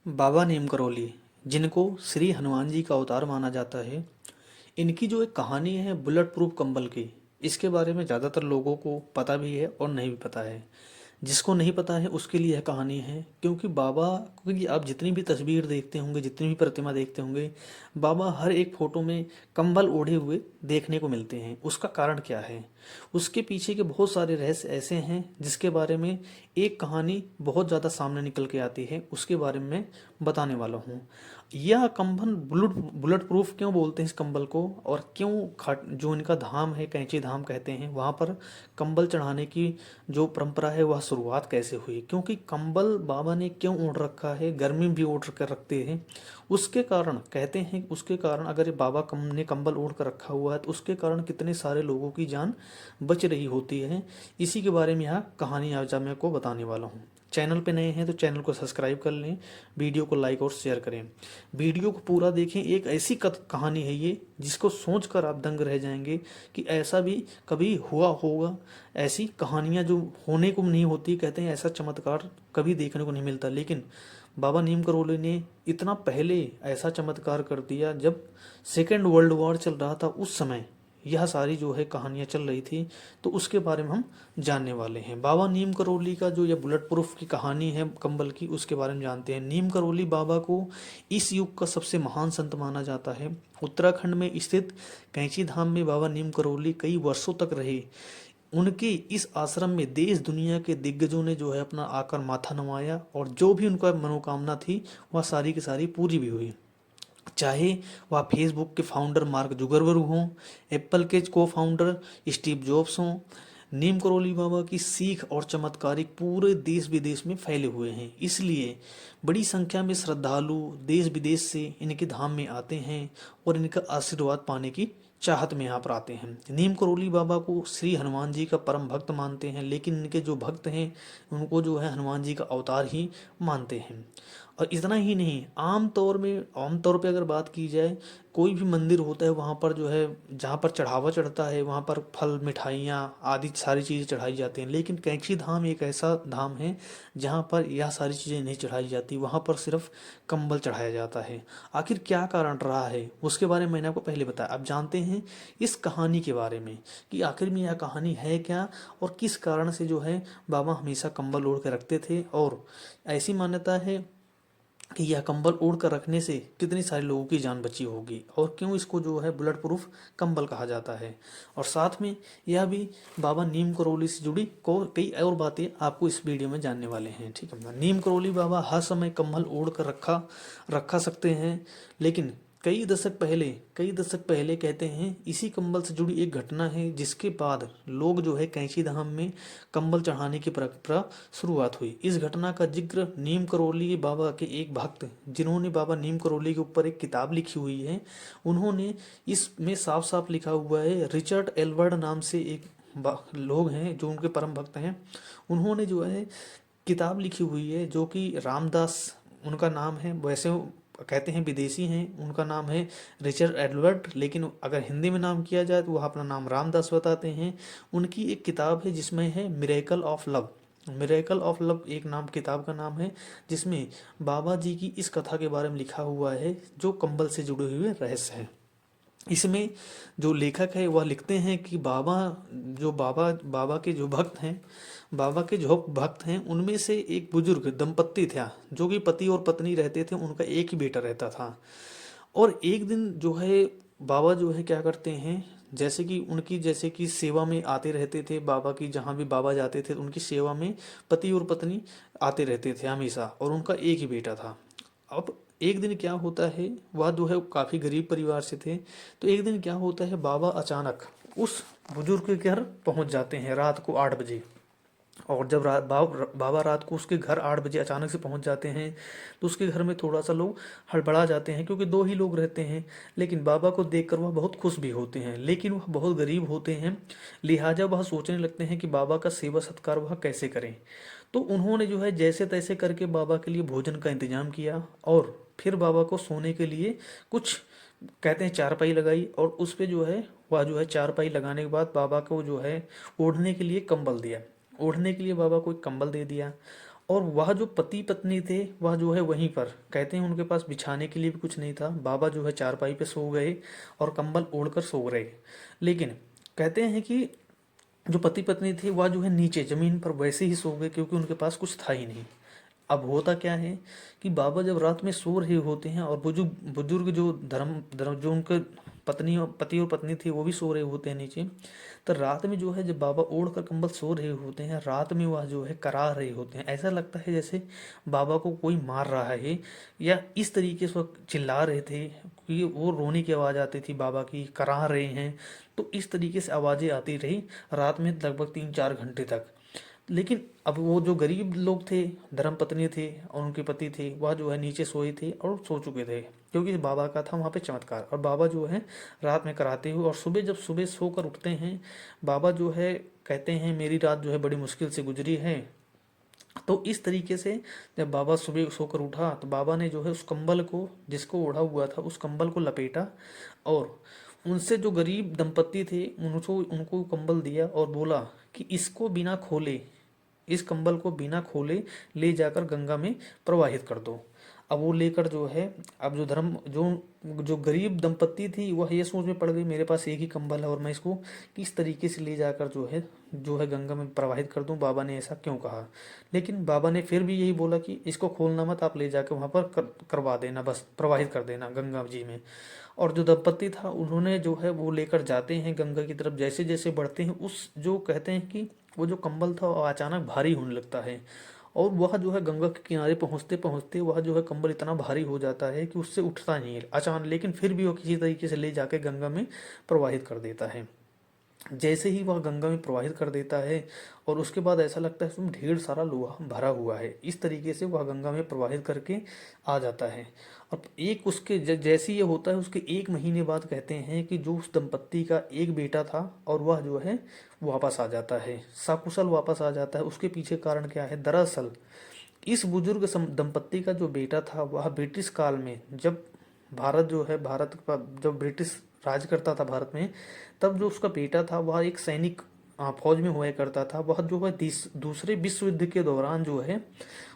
बाबा नीम करोली, जिनको श्री हनुमान जी का अवतार माना जाता है, इनकी जो एक कहानी है बुलेट प्रूफ कंबल की, इसके बारे में ज़्यादातर लोगों को पता भी है और नहीं भी पता है। जिसको नहीं पता है उसके लिए यह कहानी है, क्योंकि आप जितनी भी तस्वीर देखते होंगे, जितनी भी प्रतिमा देखते होंगे, बाबा हर एक फोटो में कंबल ओढ़े हुए देखने को मिलते हैं। उसका कारण क्या है? उसके पीछे के बहुत सारे रहस्य ऐसे हैं जिसके बारे में एक कहानी बहुत ज़्यादा सामने निकल के आती है, उसके बारे में मैं बताने वाला हूँ। यह कंबल बुलेट बुलेट प्रूफ क्यों बोलते हैं इस कंबल को, और क्यों खट जो इनका धाम है, कैंची धाम कहते हैं, वहाँ पर कंबल चढ़ाने की जो परंपरा है वह शुरुआत कैसे हुई? क्योंकि कंबल बाबा ने क्यों ओढ़ रखा है, गर्मी भी ओढ़ कर रखते हैं, उसके कारण कहते हैं, उसके कारण अगर ये बाबा कम ने कंबल ओढ़ कर रखा हुआ है तो उसके कारण कितने सारे लोगों की जान बच रही होती है। इसी के बारे में यह कहानी आज मैं आपको बताने वाला हूँ। चैनल पे नए हैं तो चैनल को सब्सक्राइब कर लें, वीडियो को लाइक और शेयर करें, वीडियो को पूरा देखें। एक ऐसी कहानी है ये जिसको सोचकर आप दंग रह जाएंगे कि ऐसा भी कभी हुआ होगा। ऐसी कहानियाँ जो होने को नहीं होती, कहते हैं ऐसा चमत्कार कभी देखने को नहीं मिलता, लेकिन बाबा नीम करोली ने इतना पहले ऐसा चमत्कार कर दिया। जब सेकेंड वर्ल्ड वॉर चल रहा था उस समय यह सारी जो है कहानियाँ चल रही थी, तो उसके बारे में हम जानने वाले हैं। बाबा नीम करोली का जो यह बुलेट प्रूफ की कहानी है कंबल की, उसके बारे में जानते हैं। नीम करोली बाबा को इस युग का सबसे महान संत माना जाता है। उत्तराखंड में स्थित कैंची धाम में बाबा नीम करोली कई वर्षों तक रहे। उनके इस आश्रम में देश दुनिया के दिग्गजों ने जो है अपना आकर माथा नवाया, और जो भी उनका मनोकामना थी वह सारी की सारी पूरी भी हुई। चाहे वह फेसबुक के फाउंडर मार्क जुगरबर्ग हों, एप्पल के को फाउंडर स्टीव जॉब्स हों, नीम करोली बाबा की सीख और चमत्कारिक पूरे देश विदेश में फैले हुए हैं। इसलिए बड़ी संख्या में श्रद्धालु देश विदेश से इनके धाम में आते हैं और इनका आशीर्वाद पाने की चाहत में यहाँ पर आते हैं। नीम करोली बाबा को श्री हनुमान जी का परम भक्त मानते हैं, लेकिन इनके जो भक्त हैं उनको जो है हनुमान जी का अवतार ही मानते हैं। और इतना ही नहीं, आम तौर पे अगर बात की जाए, कोई भी मंदिर होता है वहाँ पर जो है, जहाँ पर चढ़ावा चढ़ता है वहाँ पर फल मिठाइयाँ आदि सारी चीज़ें चढ़ाई जाती हैं। लेकिन कैंची धाम एक ऐसा धाम है जहाँ पर यह सारी चीज़ें नहीं चढ़ाई जाती, वहाँ पर सिर्फ कंबल चढ़ाया जाता है। आखिर क्या कारण रहा है उसके बारे में मैंने आपको पहले बताया। अब जानते हैं इस कहानी के बारे में कि आखिर में यह कहानी है क्या, और किस कारण से जो है बाबा हमेशा कंबल ओढ़ के रखते थे। और ऐसी मान्यता है कि यह कंबल ओढ़ कर रखने से कितनी सारे लोगों की जान बची होगी, और क्यों इसको जो है बुलेट प्रूफ कंबल कहा जाता है। और साथ में यह भी बाबा नीम करोली से जुड़ी को कई और बातें आपको इस वीडियो में जानने वाले हैं। ठीक है, नीम करोली बाबा हर समय कंबल ओढ़ कर रखा रखा सकते हैं, लेकिन कई दशक पहले कहते हैं इसी कंबल से जुड़ी एक घटना है जिसके बाद लोग जो है कैंची धाम में कंबल चढ़ाने की परंपरा शुरुआत हुई। इस घटना का जिक्र नीम करोली बाबा के एक भक्त, जिन्होंने बाबा नीम करोली के ऊपर एक किताब लिखी हुई है, उन्होंने इसमें साफ साफ लिखा हुआ है। रिचर्ड एलवर्ड नाम से एक लोग हैं जो उनके परम भक्त हैं। उन्होंने जो है किताब लिखी हुई है, जो कि रामदास उनका नाम है। वैसे वो कहते हैं विदेशी हैं, उनका नाम है रिचर्ड एडवर्ड, लेकिन अगर हिंदी में नाम किया जाए तो वह अपना नाम रामदास बताते हैं। उनकी एक किताब है जिसमें है miracle of love. Miracle of love एक नाम किताब का नाम है, जिसमें बाबा जी की इस कथा के बारे में लिखा हुआ है जो कंबल से जुड़े हुए रहस्य हैं। इसमें जो लेखक है वह लिखते हैं कि बाबा के जो भक्त हैं, उनमें से एक बुजुर्ग दंपत्ति था, जो कि पति और पत्नी रहते थे। उनका एक ही बेटा रहता था। और एक दिन जो है बाबा जो है क्या करते हैं, जैसे कि सेवा में आते रहते थे बाबा की, जहाँ भी बाबा जाते थे उनकी सेवा में पति और पत्नी आते रहते थे हमेशा, और उनका एक ही बेटा था। अब एक दिन क्या होता है, वह जो है काफ़ी गरीब परिवार से थे, तो एक दिन क्या होता है, बाबा अचानक उस बुजुर्ग के घर पहुंच जाते हैं रात को 8 बजे। और जब बाबा रात को उसके घर 8 बजे अचानक से पहुंच जाते हैं, तो उसके घर में थोड़ा सा लोग हड़बड़ा जाते हैं, क्योंकि दो ही लोग रहते हैं। लेकिन बाबा को देखकर वह बहुत खुश भी होते हैं, लेकिन वह बहुत गरीब होते हैं, लिहाजा वह सोचने लगते हैं कि बाबा का सेवा सत्कार वह कैसे करें। तो उन्होंने जो है जैसे तैसे करके बाबा के लिए भोजन का इंतजाम किया, और फिर बाबा को सोने के लिए कुछ कहते हैं चारपाई लगाई, और उस पे जो है वह जो है चारपाई लगाने के बाद बाबा को जो है ओढ़ने के लिए कंबल दिया। ओढ़ने के लिए बाबा को एक कंबल दे दिया। और वह जो पति पत्नी थे वह जो है वहीं पर, कहते हैं उनके पास बिछाने के लिए भी कुछ नहीं था। बाबा जो है चारपाई पे सो गए और कंबल ओढ़कर सो रहे। लेकिन कहते हैं कि जो पति पत्नी थे वह जो है नीचे जमीन पर वैसे ही सो गए, क्योंकि उनके पास कुछ था ही नहीं। अब होता क्या है कि बाबा जब रात में सो रहे होते हैं और बुजुर्ग बुजुर्ग जो धर्म जो उनके पति और पत्नी थी वो भी सो रहे होते हैं नीचे, तो रात में जो है जब बाबा ओढ़ कर कंबल सो रहे होते हैं, रात में वह जो है करा रहे होते हैं। ऐसा लगता है जैसे बाबा को कोई मार रहा है, या इस तरीके से वो चिल्ला रहे थे कि वो रोने की आवाज़ आती थी बाबा की, करा रहे हैं। तो इस तरीके से आवाज़ें आती रही रात में लगभग 3-4 घंटे तक। लेकिन अब वो जो गरीब लोग थे, धर्मपत्नी थे और उनके पति थे, वह जो है नीचे सोए थे और सो चुके थे, क्योंकि बाबा का था वहाँ पे चमत्कार। और बाबा जो है रात में कराते हुए, और सुबह जब सुबह सोकर उठते हैं बाबा जो है, कहते हैं मेरी रात जो है बड़ी मुश्किल से गुजरी है। तो इस तरीके से जब बाबा सुबह सोकर उठा तो बाबा ने जो है उस कंबल को, जिसको ओढ़ा हुआ था, उस कंबल को लपेटा और उनसे जो गरीब दंपत्ति थे उनको उनको कंबल दिया और बोला कि इसको बिना खोले, इस कंबल को बिना खोले ले जाकर गंगा में प्रवाहित कर दो। अब वो लेकर जो है, अब जो गरीब दंपत्ति थी वह ये सोच में पड़ गई मेरे पास एक ही कंबल है और मैं इसको किस तरीके से ले जाकर जो है गंगा में प्रवाहित कर दूं, बाबा ने ऐसा क्यों कहा। लेकिन बाबा ने फिर भी यही बोला कि इसको खोलना मत, आप ले जाकर वहाँ पर करवा देना, बस प्रवाहित कर देना गंगा जी में। और जो दंपत्ति था उन्होंने जो है वो लेकर जाते हैं गंगा की तरफ। जैसे जैसे बढ़ते हैं उस जो कहते हैं कि वो जो कंबल था वो अचानक भारी होने लगता है, और वह जो है गंगा के किनारे पहुंचते पहुंचते वह जो है कंबल इतना भारी हो जाता है कि उससे उठता नहीं है अचानक, लेकिन फिर भी वो किसी तरीके से ले जाके गंगा में प्रवाहित कर देता है। जैसे ही वह गंगा में प्रवाहित कर देता है और उसके बाद ऐसा लगता है उसमें ढेर सारा लोहा भरा हुआ है, इस तरीके से वह गंगा में प्रवाहित करके आ जाता है। अब एक उसके जैसे ये होता है उसके 1 महीने बाद कहते हैं कि जो उस दंपत्ति का एक बेटा था और वह जो है वापस आ जाता है, सकुशल वापस आ जाता है। उसके पीछे कारण क्या है, दरअसल इस बुजुर्ग दंपत्ति का जो बेटा था वह ब्रिटिश काल में, जब भारत जो है, भारत का जब ब्रिटिश राज करता था भारत में, तब जो उसका बेटा था वह एक सैनिक फौज में हुआ करता था। वह जो है दूसरे विश्व युद्ध के दौरान जो है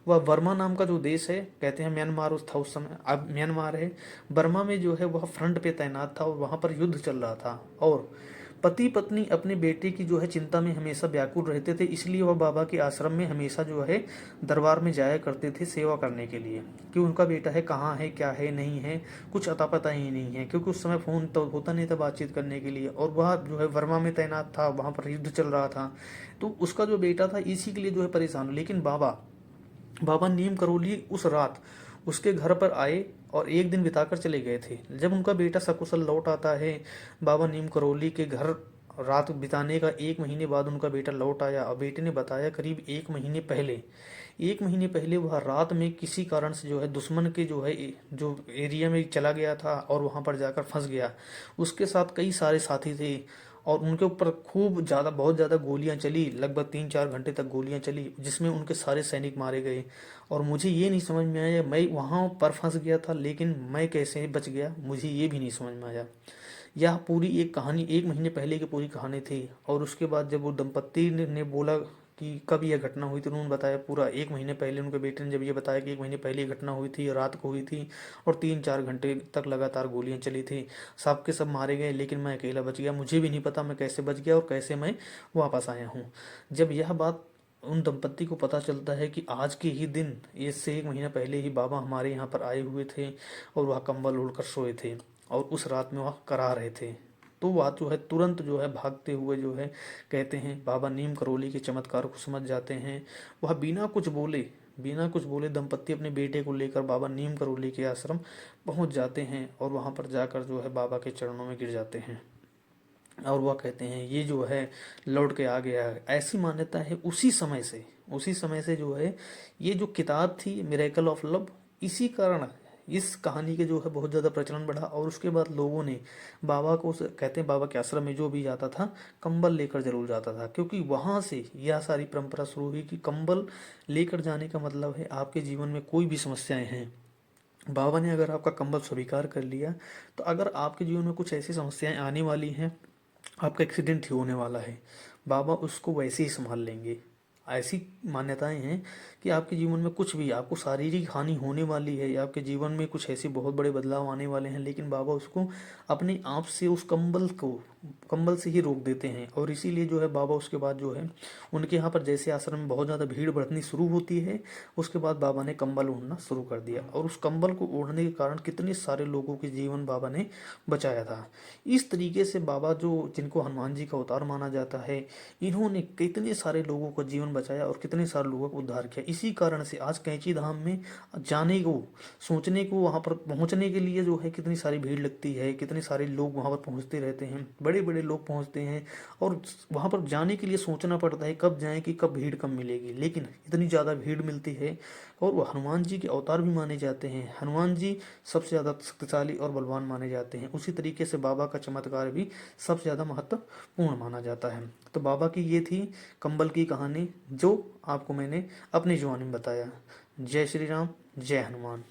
वह बर्मा नाम का जो देश है, कहते हैं म्यांमार उस था उस समय, अब म्यांमार है, बर्मा में जो है वह फ्रंट पे तैनात था और वहाँ पर युद्ध चल रहा था। और पति पत्नी अपने बेटे की जो है चिंता में हमेशा व्याकुल रहते थे, इसलिए वह बाबा के आश्रम में हमेशा जो है दरबार में जाया करते थे सेवा करने के लिए, कि उनका बेटा है कहाँ है क्या है नहीं है, कुछ अता पता ही नहीं है, क्योंकि उस समय फ़ोन तो होता नहीं था बातचीत करने के लिए। और वह जो है वर्मा में तैनात था, वहाँ पर युद्ध चल रहा था, तो उसका जो बेटा था इसी के लिए जो है परेशान। लेकिन बाबा बाबा नीम करोली उस रात उसके घर पर आए और एक दिन बिताकर चले गए थे। जब उनका बेटा सकुशल लौट आता है बाबा नीम करोली के घर रात बिताने का 1 महीने बाद उनका बेटा लौट आया, और बेटे ने बताया करीब 1 महीने पहले वह रात में किसी कारण से जो है दुश्मन के जो एरिया में चला गया था और वहां पर जाकर फंस गया। उसके साथ कई सारे साथी थे और उनके ऊपर खूब ज़्यादा बहुत ज़्यादा गोलियां चली, लगभग 3-4 घंटे तक गोलियां चली, जिसमें उनके सारे सैनिक मारे गए। और मुझे ये नहीं समझ में आया, मैं वहाँ पर फंस गया था लेकिन मैं कैसे बच गया, मुझे ये भी नहीं समझ में आया। यह पूरी एक कहानी 1 महीने पहले की पूरी कहानी थी। और उसके बाद जब वो दंपत्ति ने बोला कि कब यह घटना हुई थी, उन्होंने बताया पूरा 1 महीने पहले। उनके बेटे ने जब ये बताया कि 1 महीने पहले ये घटना हुई थी, रात को हुई थी और 3-4 घंटे तक लगातार गोलियां चली थी, सब के सब मारे गए लेकिन मैं अकेला बच गया। मुझे भी नहीं पता मैं कैसे बच गया और कैसे मैं वापस आया हूँ। जब यह बात उन दंपत्ति को पता चलता है कि आज के ही दिन, इससे 1 महीना पहले ही बाबा हमारे यहाँ पर आए हुए थे और वह कंबल ओढ़कर सोए थे और उस रात में वह करा रहे थे, तो वह जो है तुरंत जो है भागते हुए जो है, कहते हैं बाबा नीम करोली के चमत्कार को समझ जाते हैं। वह बिना कुछ बोले दंपत्ति अपने बेटे को लेकर बाबा नीम करोली के आश्रम पहुंच जाते हैं और वहां पर जाकर जो है बाबा के चरणों में गिर जाते हैं। और वह कहते हैं ये जो है लौट के आ गया है, ऐसी मान्यता है। उसी समय से जो है ये जो किताब थी मिरेकल ऑफ लव, इसी कारण इस कहानी के जो है बहुत ज़्यादा प्रचलन बढ़ा। और उसके बाद लोगों ने बाबा को, कहते हैं बाबा के आश्रम में जो भी जाता था कंबल लेकर जरूर जाता था, क्योंकि वहाँ से यह सारी परंपरा शुरू हुई कि कंबल लेकर जाने का मतलब है आपके जीवन में कोई भी समस्याएं हैं, बाबा ने अगर आपका कंबल स्वीकार कर लिया, तो अगर आपके जीवन में कुछ ऐसी समस्याएं आने वाली हैं, आपका एक्सीडेंट ही होने वाला है, बाबा उसको वैसे ही संभाल लेंगे। ऐसी मान्यताएं हैं कि आपके जीवन में कुछ भी, आपको शारीरिक हानि होने वाली है या आपके जीवन में कुछ ऐसे बहुत बड़े बदलाव आने वाले हैं, लेकिन बाबा उसको अपने आप से, उस कंबल से ही रोक देते हैं। और इसीलिए जो है बाबा उसके बाद जो है उनके यहाँ पर जैसे आश्रम में बहुत ज़्यादा भीड़ बढ़नी शुरू होती है, उसके बाद बाबा ने कंबल ओढ़ना शुरू कर दिया, और उस कंबल को ओढ़ने के कारण कितने सारे लोगों के जीवन बाबा ने बचाया था। इस तरीके से बाबा, जो जिनको हनुमान जी का अवतार माना जाता है, इन्होंने कितने सारे लोगों का जीवन बचाया और कितने सारे लोगों को उद्धार किया। इसी कारण से आज कैंची धाम में जाने को, सोचने को, वहाँ पर पहुँचने के लिए जो है कितनी सारी भीड़ लगती है, कितने सारे लोग वहाँ पर पहुँचते रहते हैं, बड़े बड़े लोग पहुँचते हैं। और वहाँ पर जाने के लिए सोचना पड़ता है कब जाएं कि कब भीड़ कम मिलेगी, लेकिन इतनी ज़्यादा भीड़ मिलती है। और वो हनुमान जी के अवतार भी माने जाते हैं, हनुमान जी सबसे ज़्यादा शक्तिशाली और बलवान माने जाते हैं। उसी तरीके से बाबा का चमत्कार भी सबसे ज़्यादा महत्वपूर्ण माना जाता है। तो बाबा की ये थी कंबल की कहानी, जो आपको मैंने अपनी जुबानी में बताया। जय श्री राम, जय हनुमान।